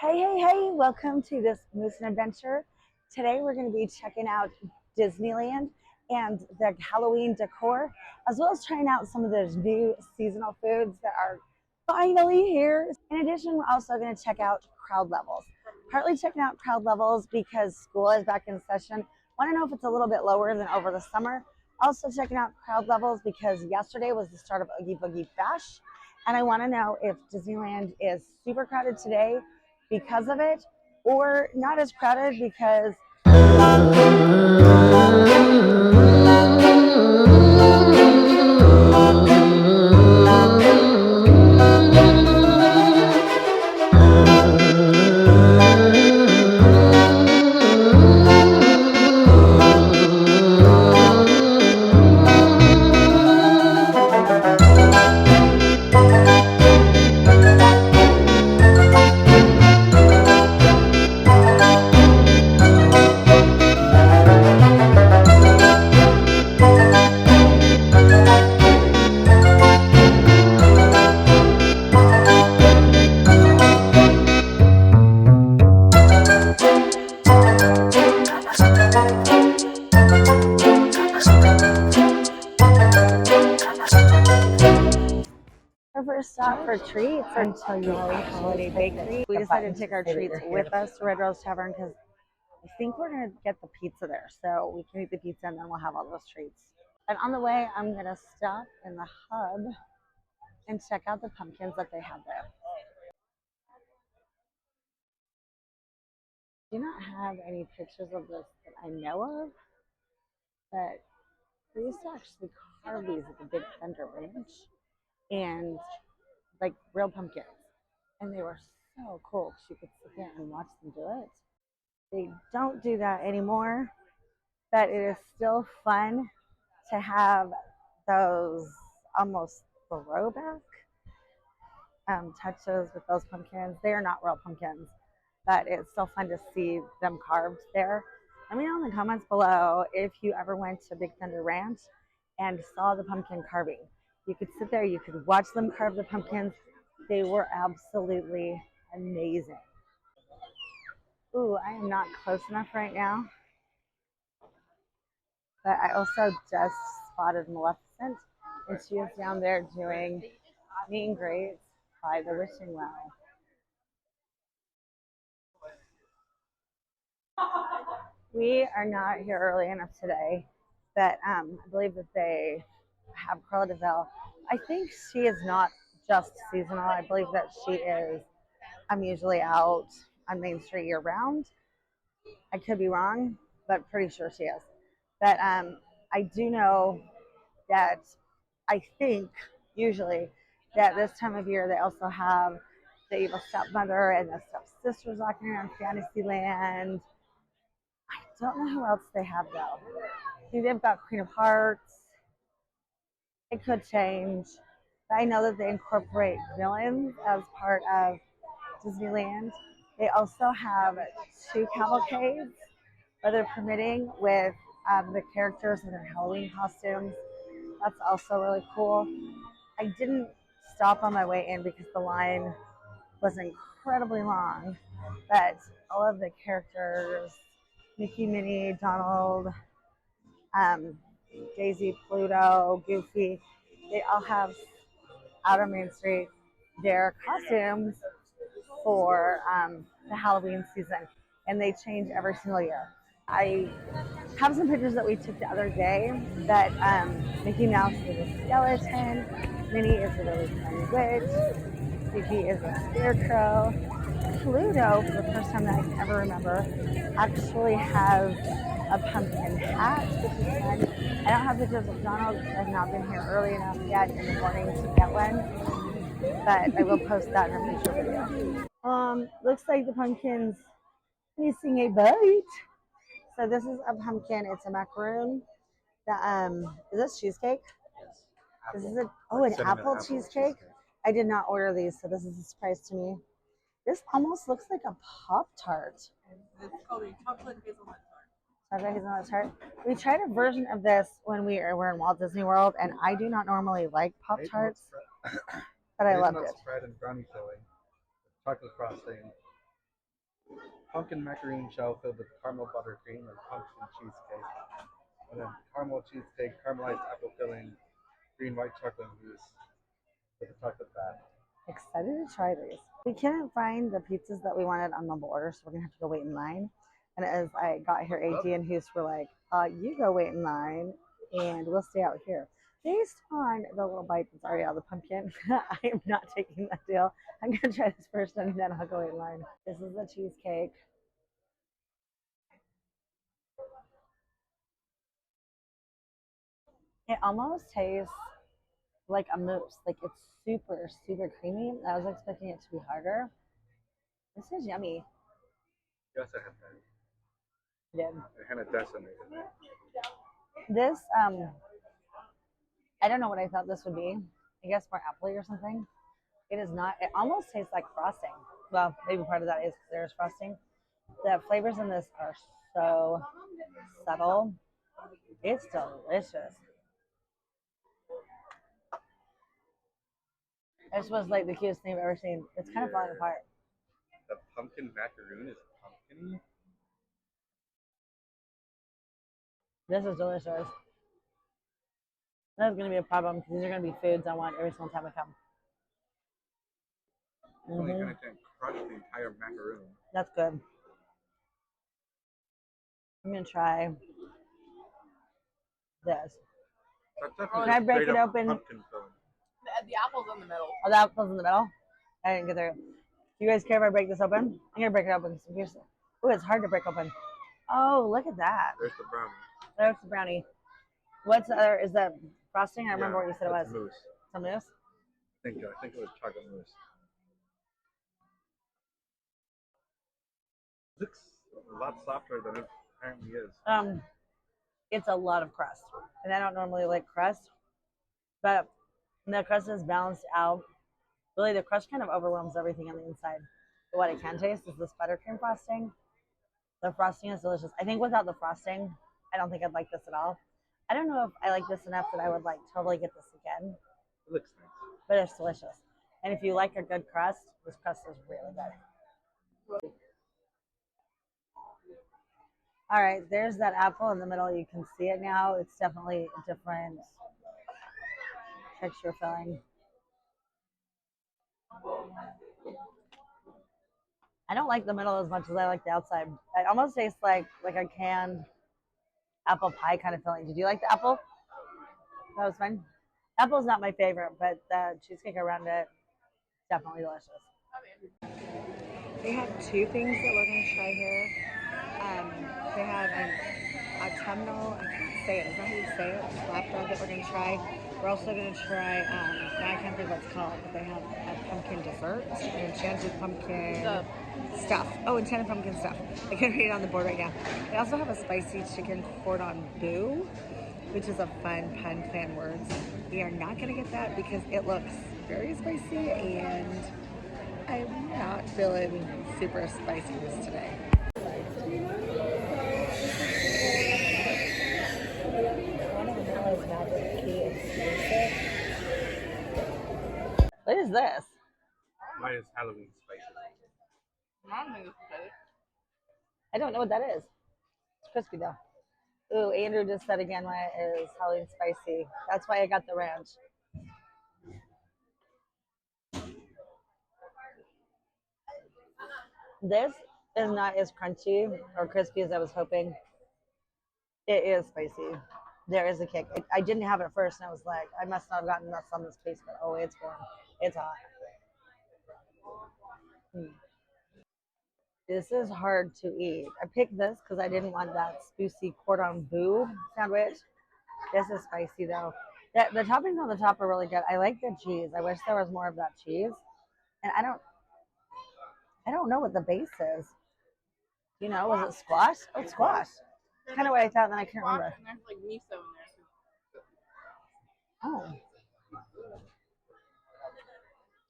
Hey, welcome to this Moose and Adventure. Today we're going to be checking out Disneyland and the Halloween decor, as well as trying out some of those new seasonal foods that are finally here. In addition, we're also going to check out crowd levels. Partly checking out crowd levels because school is back in session. Want to know if it's a little bit lower than over the summer. Also checking out crowd levels because yesterday was the start of Oogie Boogie Bash. And I want to know if Disneyland is super crowded today because of it, or not as crowded because our first stop for treats until you holiday bakery. We decided to take our treats with us to Red Rose Tavern because I think we're gonna get the pizza there, so we can eat the pizza and then we'll have all those treats. And on the way, I'm gonna stop in the hub and check out the pumpkins that they have there. I do not have any pictures of this that I know of, but we used to actually carve these at the Big Thunder Ranch and like real pumpkins. And they were so cool because you could sit there and watch them do it. They don't do that anymore, but it is still fun to have those almost throwback touches with those pumpkins. They are not real pumpkins, but it's still fun to see them carved there. Let me know in the comments below if you ever went to Big Thunder Ranch and saw the pumpkin carving. You could sit there, you could watch them carve the pumpkins. They were absolutely amazing. Ooh, I am not close enough right now, but I also just spotted Maleficent, and she is down there doing meet and greets by the wishing well. We are not here early enough today, but I believe that they have Cruella de Vil. I think she is not just seasonal. I believe that she is. I'm usually out on Main Street year round. I could be wrong, but pretty sure she is. But I do know that I think usually that this time of year they also have the evil stepmother and the stepsisters walking around Fantasyland. I don't know who else they have though. I think they've got Queen of Hearts. It could change. But I know that they incorporate villains as part of Disneyland. They also have two cavalcades, weather permitting, with the characters in their Halloween costumes. That's also really cool. I didn't stop on my way in because the line was incredibly long, but all of the characters, Mickey, Minnie, Donald, um, Daisy, Pluto, Goofy, they all have out on Main Street their costumes for the Halloween season, and they change every single year. I have some pictures that we took the other day that Mickey Mouse is a skeleton, Minnie is a really fun witch, Goofy is a scarecrow, Pluto, for the first time that I can ever remember, actually has a pumpkin hat, which is fun. I don't have pictures of Donald because I've not been here early enough yet in the morning to get one, but I will post that in a future video. Looks like the pumpkin's missing a bite. So this is a pumpkin. It's a macaroon. The is this cheesecake? This is an apple cheesecake. I did not order these, so this is a surprise to me. This almost looks like a Pop-Tart. It's called a chocolate hazelnut tart. Chocolate hazelnut tart. We tried a version of this when we were in Walt Disney World, and I do not normally like Pop-Tarts, but I loved it. Spread and brownie filling, chocolate frosting. pumpkin macaroon shell filled with caramel buttercream and pumpkin cheesecake. And then caramel cheesecake, caramelized apple filling, green white chocolate mousse with a chocolate bath. Excited to try these. We couldn't find the pizzas that we wanted on mobile order, so we're gonna have to go wait in line. And as I got here, AD and Hoos were like, you go wait in line and we'll stay out here. Based on the little bite that's already out of the pumpkin, I am not taking that deal. I'm gonna try this first and then I'll go wait in line. This is the cheesecake. It almost tastes like a mousse. Like it's super, super creamy. I was expecting it to be harder. This is yummy. Yes, I had that. Yeah. It kind of decimated. This, I don't know what I thought this would be. I guess more appley or something. It is not. It almost tastes like frosting. Well, maybe part of that is because there's frosting. The flavors in this are so subtle. It's delicious. This was like the cutest thing I've ever seen. It's kind of falling apart. The pumpkin macaroon is pumpkin. This is delicious. That's going to be a problem because these are going to be foods I want every single time I come. Only kind of crush the entire macaroon. That's good. I'm going to try this. Can I break it open? The apple's in the middle. Oh, the apple's in the middle? I didn't get there. Do you guys care if I break this open? I'm going to break it open. Oh, it's hard to break open. Oh, look at that. There's the brownie. There's the brownie. What's the other? Is that frosting? I remember what you said it was. Mousse. Some mousse? I think it was chocolate mousse. Looks a lot softer than it apparently is. It's a lot of crust, and I don't normally like crust, but the crust is balanced out. Really, the crust kind of overwhelms everything on the inside. But what I can taste is this buttercream frosting. The frosting is delicious. I think without the frosting, I don't think I'd like this at all. I don't know if I like this enough that I would like totally get this again. It looks nice. But it's delicious. And if you like a good crust, this crust is really good. All right, there's that apple in the middle. You can see it now. It's definitely a different texture filling. I don't like the middle as much as I like the outside. It almost tastes like a canned apple pie kind of filling. Did you like the apple? That was fun. Apple's not my favorite, but the cheesecake around it, definitely delicious. They have two things that we're going to try here. They have an autumnal, I can't say it, is that how you say it? Lapdog that we're going to try. We're also going to try, now I can't think what it's called, but they have a pumpkin dessert, an enchanted pumpkin stuff. Oh, enchanted pumpkin stuff. I can't read it on the board right now. They also have a spicy chicken cordon bleu, which is a fun pun, play on words. We are not going to get that because it looks very spicy and I'm not feeling super spicy this today. What is this? Mine is Halloween spicy. I don't know what that is. It's crispy though. Ooh, Andrew just said again why it is Halloween spicy. That's why I got the ranch. This is not as crunchy or crispy as I was hoping. It is spicy. There is a kick. I didn't have it at first, and I was like, I must not have gotten nuts on this piece, but oh, it's warm. It's hot. This is hard to eat. I picked this because I didn't want that spoocy cordon bleu sandwich. This is spicy though. The toppings on the top are really good. I like the cheese. I wish there was more of that cheese. And I don't know what the base is. You know, was it squash? Oh, it's squash. Kind of what I thought, and then I can't remember. And there's like miso in there. Oh.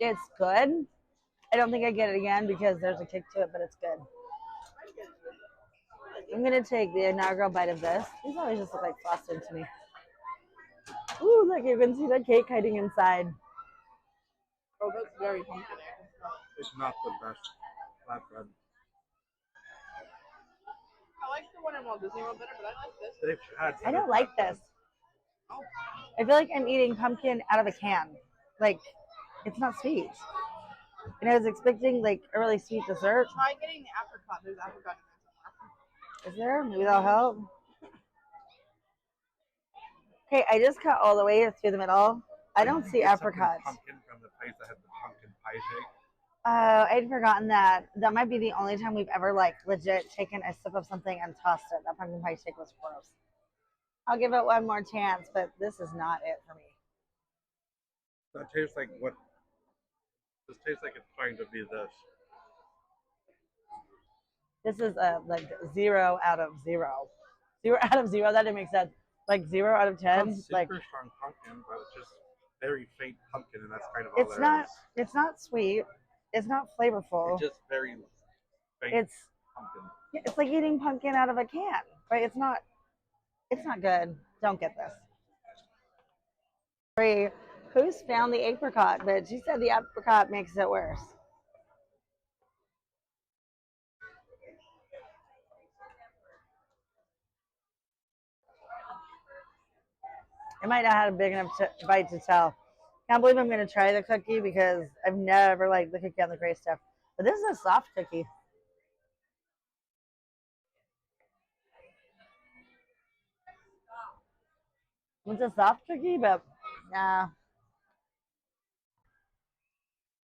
It's good. I don't think I get it again because there's a kick to it, but it's good. I'm going to take the inaugural bite of this. These always just look like frosted to me. Ooh, look, you can see the cake hiding inside. Oh, that's very pumpkin. It's not the best flatbread. like the one in Walt Disney World better, but I like this. They've had I don't like this. Oh, I feel like I'm eating pumpkin out of a can. Like, it's not sweet. And I was expecting like a really sweet dessert. try getting the apricot. There's apricot in there somewhere. Is there? Maybe that'll help. Okay, I just cut all the way through the middle. I don't see Get something apricot. Pumpkin from the place that had the pumpkin pie shake. I'd forgotten that. That might be the only time we've ever like legit taken a sip of something and tossed it. That pumpkin pie shake was gross. I'll give it one more chance, but this is not it for me. That tastes like what? This tastes like it's trying to be this. This is a like 0 out of 0. 0 out of 0. That didn't make sense. Like 0 out of 10. It's Like super strong pumpkin, but it's just very faint pumpkin, and that's kind of all it's not. is. It's not sweet. It's not flavorful. It's just very faint It's pumpkin. it's like eating pumpkin out of a can, right? It's not. It's not good. Don't get this. Sorry, who's found the apricot? But she said the apricot makes it worse. I might not have had a big enough bite to tell. Can't believe I'm gonna try the cookie because I've never liked the cookie on the gray stuff. But this is a soft cookie. It's a soft cookie, but nah.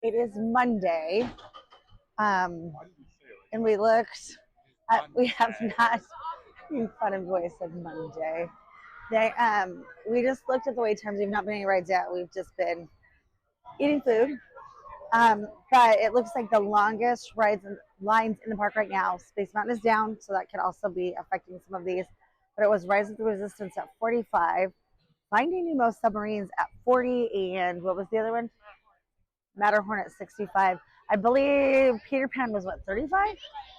It is Monday, and we looked. We have not. Fun and voice of Monday. We just looked at the wait times. We've not been any rides yet. We've just been eating food. But it looks like the longest lines in the park right now. Space Mountain is down, so that could also be affecting some of these. But it was Rise of the Resistance at 45, Finding Nemo Submarines at 40, and what was the other one? Matterhorn at 65. I believe Peter Pan was what, 35?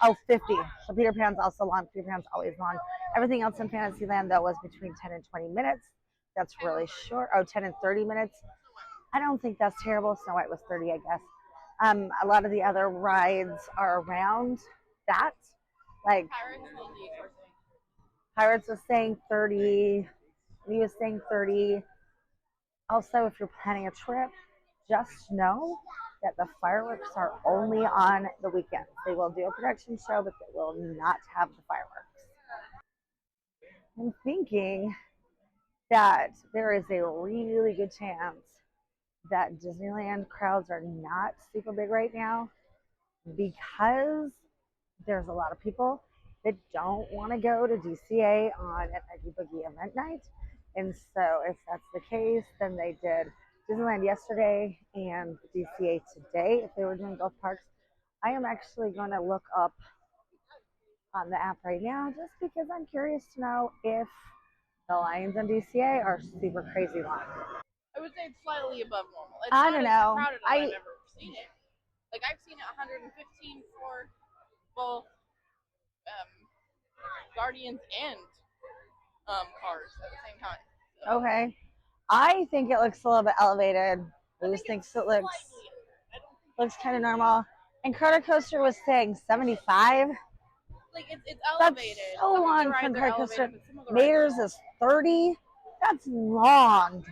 Oh, 50. So Peter Pan's also long. Peter Pan's always long. Everything else in Fantasyland, though, was between 10 and 20 minutes. That's really short. Oh, 10 and 30 minutes. I don't think that's terrible. Snow White was 30, I guess. A lot of the other rides are around that. Like Pirates was saying 30. He was saying 30. Also, if you're planning a trip, just know that the fireworks are only on the weekends. They will do a production show, but they will not have the fireworks. I'm thinking that there is a really good chance that Disneyland crowds are not super big right now because there's a lot of people that don't want to go to DCA on an Eggy Boogie event night. And so if that's the case, then they did Disneyland yesterday and DCA today if they were doing both parks. I am actually going to look up on the app right now just because I'm curious to know if the lines on DCA are super crazy long. I would say it's slightly above normal. It's I not don't as know. crowded as I've ever seen it. Like I've seen it 115 for both Guardians and Cars at the same time. So. Okay. I think it looks a little bit elevated. I just think it looks kind of normal. And Carter Coaster was saying 75. Like it's elevated. That's so long for Carter Coaster. Mater's is 30. That's long.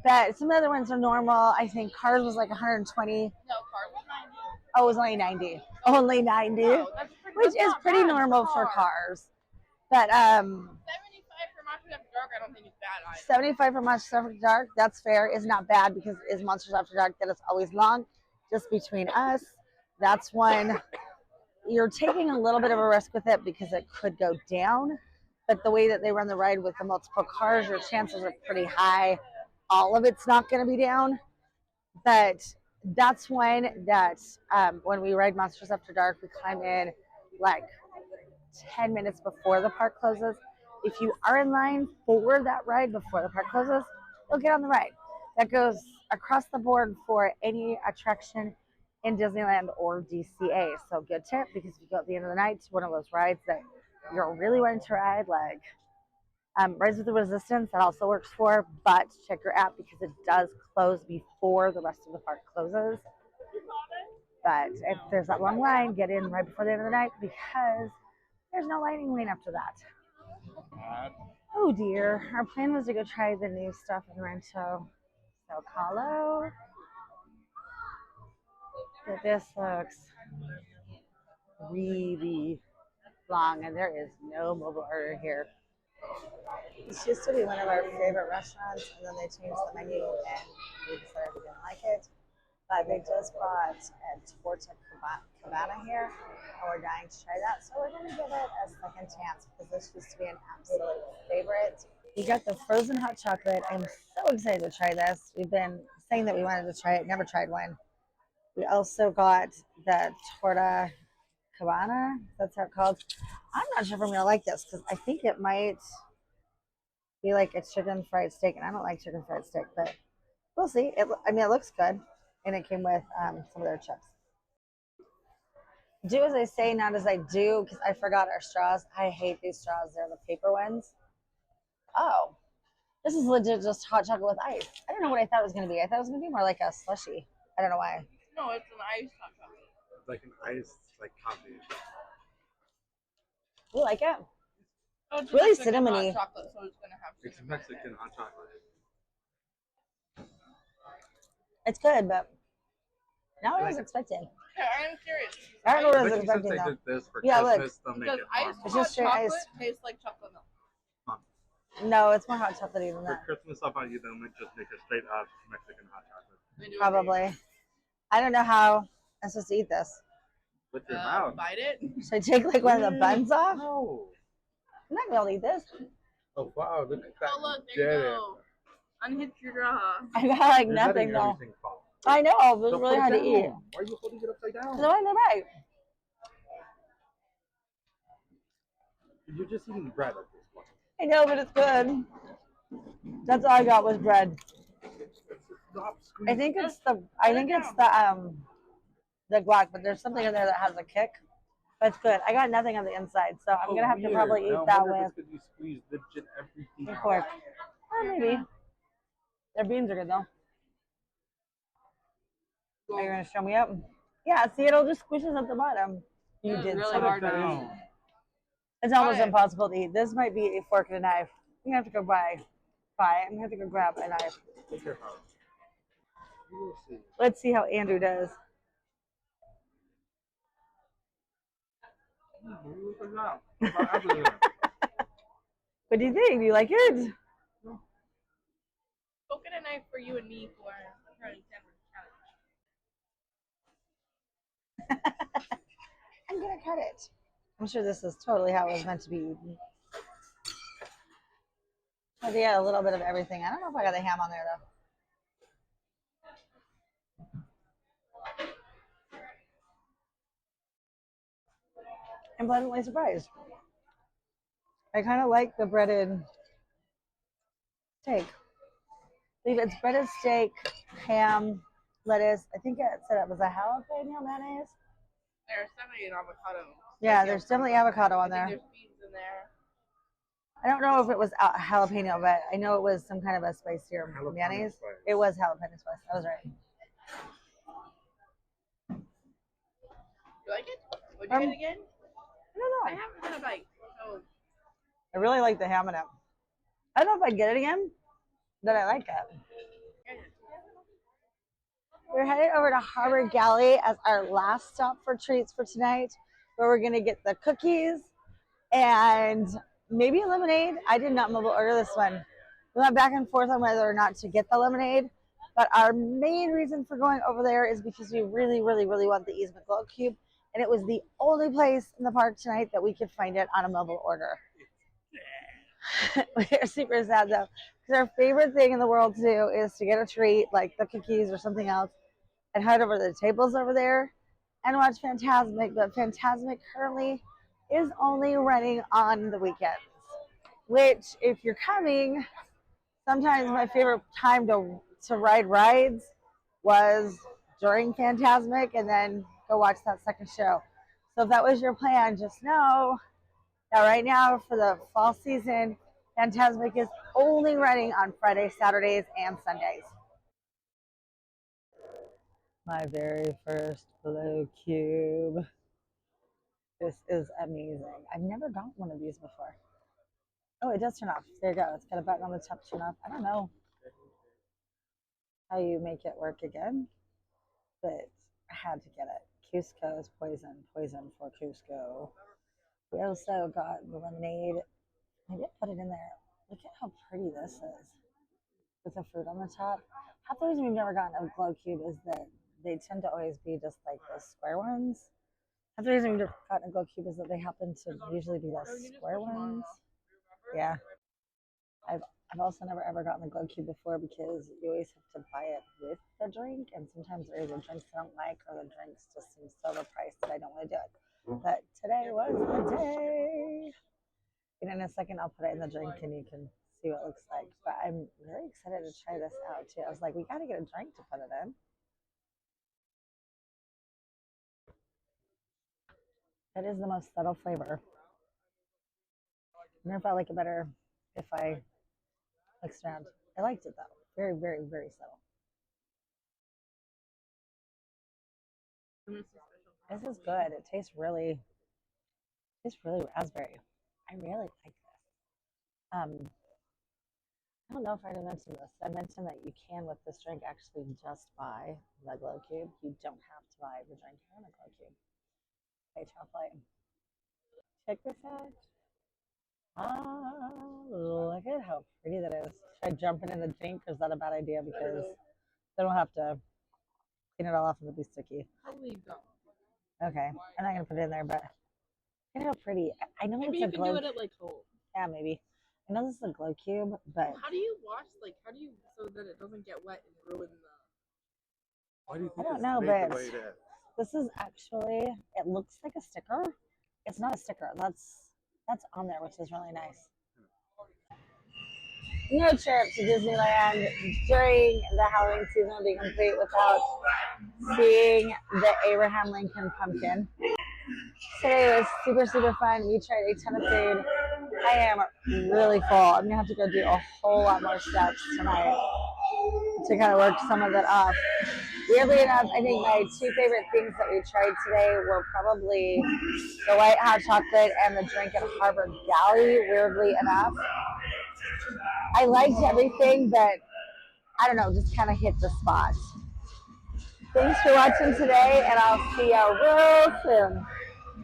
But some of the other ones are normal. I think Cars was like 120. No, Cars was 90. Oh, it was only 90. Only 90. No, which is pretty normal for Cars. But 75 for Monsters After Dark, I don't think it's bad either. 75 for Monsters After Dark, that's fair. Is not bad because it is Monsters After Dark that is always long. Just between us, that's one. You're taking a little bit of a risk with it because it could go down. But the way that they run the ride with the multiple cars, your chances are pretty high. All of it's not going to be down. But that's one that when we ride Monsters After Dark, we climb in like 10 minutes before the park closes. If you are in line for that ride before the park closes, you'll get on the ride. That goes across the board for any attraction in Disneyland or DCA. So good tip, because if you go at the end of the night to one of those rides that you're really wanting to ride, like Rise of the Resistance, that also works for, but check your app because it does close before the rest of the park closes. But if there's that long line, get in right before the end of the night because There's no lightning lane after that. Oh dear. Our plan was to go try the new stuff in Rancho Del Calo. But this looks really long, and there is no mobile order here. This used to be one of our favorite restaurants, and then they changed the menu, and we decided we didn't like it. But they just bought a Torta Cabana here, and we're dying to try that. So we're going to give it a second chance because this used to be an absolute favorite. We got the frozen hot chocolate. I'm so excited to try this. We've been saying that we wanted to try it, never tried one. We also got the Torta Cabana. That's how it's called. I'm not sure if I'm going to like this because I think it might be like a chicken fried steak, and I don't like chicken fried steak, but we'll see. I mean, it looks good, and it came with some of their chips. Do as I say, not as I do, because I forgot our straws. I hate these straws. They're the paper ones. Oh, this is legit just hot chocolate with ice. I don't know what I thought it was going to be. I thought it was going to be more like a slushie. I don't know why. No, it's an iced hot chocolate. It's like an iced like coffee. You like it? Oh, it's Really Mexican cinnamony. hot chocolate, so it's gonna have It's cinnamon. Mexican hot chocolate. It's good, but not what I was expecting. Okay, I'm curious. I don't know what I was Especially since expecting they though. did this for Yeah, look. Christmas, they'll make Because it iced It's hot just straight chocolate ice. tastes like chocolate milk. No, it's more hot chocolatey than For that. Christmas, I'll buy you them and just make a straight up Mexican hot chocolate. They do it Probably. I don't know how I'm supposed to eat this. With your for you. mouth. Bite it. Should I take like one of the buns off? No. I'm not gonna be able to eat this. Oh wow, look at that. Oh look, there you go. Unhitch your jaw. I got like You're nothing letting though. everything fall. I know, it was So really put hard to down. eat. Why are you holding it upside down? So I know right. You're just eating bread at this point. I know, but it's good. That's all I got was bread. Stop I squeezing. think it's the guac, but there's something in there that has a kick. But it's good. I got nothing on the inside, so I'm gonna have to probably eat that with Because you squeeze legit everything. pork. Or maybe. Their beans are good though. Are you gonna show me up? Yeah, see, it'll just squishes at the bottom. You It's did really so hard much. to eat. It's almost Got it. impossible to eat. This might be a fork and a knife. I'm gonna have to go buy. I'm gonna have to go grab a knife. Take your house. You will see. Let's see how Andrew does. Look at that. About everything. What do you think? Do you like it? Go get a knife for you and me for Charlie Sandwich challenge. I'm gonna cut it. I'm sure this is totally how it was meant to be eaten. But yeah, a little bit of everything. I don't know if I got the ham on there though. I'm pleasantly surprised. I kind of like the breaded steak. I believe it's breaded steak, ham, lettuce. I think it said it was a jalapeno mayonnaise. There's definitely an avocado. Yeah, there's definitely avocado on I think there. there's beans in there. I don't know if it was jalapeno, but I know it was some kind of a spicier Jalapeno mayonnaise. spice. It was jalapeno spice. I was right. You like it? Would you get it again? I don't I know. haven't had a bite. So I really like the ham in it. I don't know if I'd get it again, but I like it. get it. We're headed over to Harbor Galley as our last stop for treats for tonight, where we're going to get the cookies and maybe a lemonade. I did not mobile order this one. We went back and forth on whether or not to get the lemonade, but our main reason for going over there is because we really, really, really want the Ease McGlow Cube, and it was the only place in the park tonight that we could find it on a mobile order. We're super sad though, because our favorite thing in the world to do is to get a treat like the cookies or something else and head over to the tables over there and watch Fantasmic. But Fantasmic currently is only running on the weekends, which if you're coming, sometimes my favorite time to ride rides was during Fantasmic and then go watch that second show. So if that was your plan, just know that right now for the fall season, Fantasmic is only running on Fridays, Saturdays, and Sundays. My very first blow cube. This is amazing. I've never gotten one of these before. Oh, it does turn off. There you go. It's got a button on the top to turn off. I don't know how you make it work again, but I had to get it. Cusco is poison. Poison for Cusco. We also got the lemonade. I did put it in there. Look at how pretty this is with the fruit on the top. Half the reason we've never gotten a glow cube is that they tend to always be just like the square ones. Half the reason we've never gotten a glow cube is that they happen to usually be the square ones. Yeah. I've also never ever gotten the glow cube before because you always have to buy it with the drink, and sometimes there are the drinks I don't like, or the drinks just seem so overpriced that I don't want to do it. But today was the day. And in a second, I'll put it in the drink, and you can see what it looks like. But I'm very excited to try this out too. I was like, we got to get a drink to put it in. That is the most subtle flavor. I wonder if I like it better if I mixed around. I liked it though. Very, very, very subtle. This is good. It tastes really raspberry. I really like this. I don't know if I already mentioned this. I mentioned that you can with this drink actually just buy the glow cube. You don't have to buy the drink and the glow cube. Okay, chocolate. Check this out. Look at how pretty that is. Should I jump in the drink, or is that a bad idea because then we'll have to clean it all off and it'll be sticky? Probably don't. Okay, I'm not gonna put it in there, but look at how pretty. I know Maybe it's you a can glow. do it at like home. Yeah, maybe. I know this is a glow cube, but How do you wash? Like, how do you so that it doesn't get wet and ruin the? Why do you I think don't it's know, made but the way it is? this is actually. It looks like a sticker. It's not a sticker. That's on there, which is really nice. No trip to Disneyland during the Halloween season will be complete without seeing the Abraham Lincoln pumpkin. Today was super, super fun. We tried a ton of food. I am really full. I'm gonna have to go do a whole lot more steps tonight to kind of work some of it off. Weirdly enough, I think my two favorite things that we tried today were probably the white hot chocolate and the drink at Harvard Galley, weirdly enough. I liked everything, but I don't know, just kind of hit the spot. Thanks for watching today, and I'll see you real soon.